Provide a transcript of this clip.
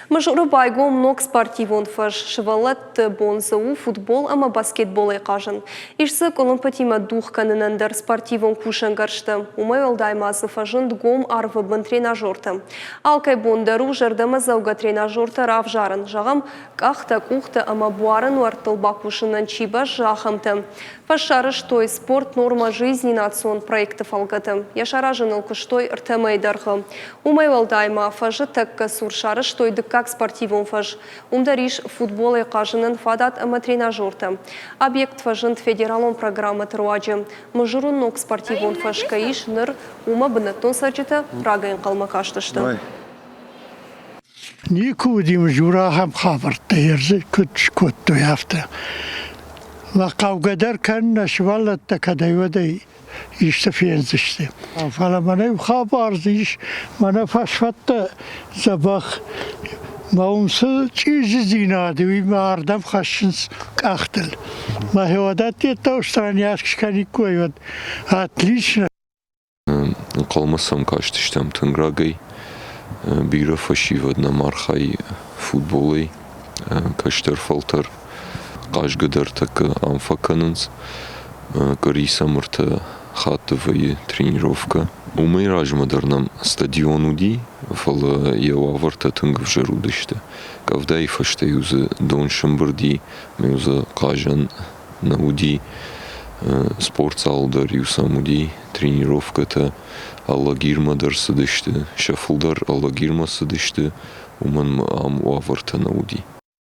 Мажоры байгом много спортивон фаш, шевалет бонзау, футбол, ама баскетбол айқажын. Ишсік олымпатима дух канынандар спортивон кушангаршты. Умай олдаймасы фажын гом арвыбын тренажорты. Алкай бондару жардама зауга тренажорты рав жарын. Жағам кахта-кухта ама буарын уартылба кушынан чиба жахымты. Фашарыш той спорт норма жизни национ проектов алгаты. Яшаражын алкыштой ртамайдарғы. Умай олдайма фажы тәкка суршарыш той как спортивон фаж. Умдариш футбол и кажынын фадат ама тренажорты. Объект фажын федералон программы труаджы. Мажурун ног спортивон фаж каиш ныр ума бынаттон сарчыта прагайын қалма каштышты. Никудим жура хам хабарта ерзі күтш көтті яфты. Ва кавгадар канна швалатта кадайвадай işte fiyenzişti. Falan bana haberdi iş, bana faşfatta sabah maumsu çiğzi zinadı ve mağardam kaşınız kahtıl. Mahvadat yetta ustan yaşkani koyuyor. Отлично. Qalmasam kaçtıştam tıngragay. Bira faşivadna marxay futbolay. Kaçtar faltar. Qaşgadar takı amfakanınız. Карисамырта хатовая тренировка. Умай ражмадарнам стадион уди, фала яваварта тынгв жарудышты. Кавда и фашта юза дон шамбарди, мюза кажан на уди, спортзалдар юсам уди, тренировката аллагирмадар садышты, шафулдар аллагирма садышты, уман ам уаварта на уди.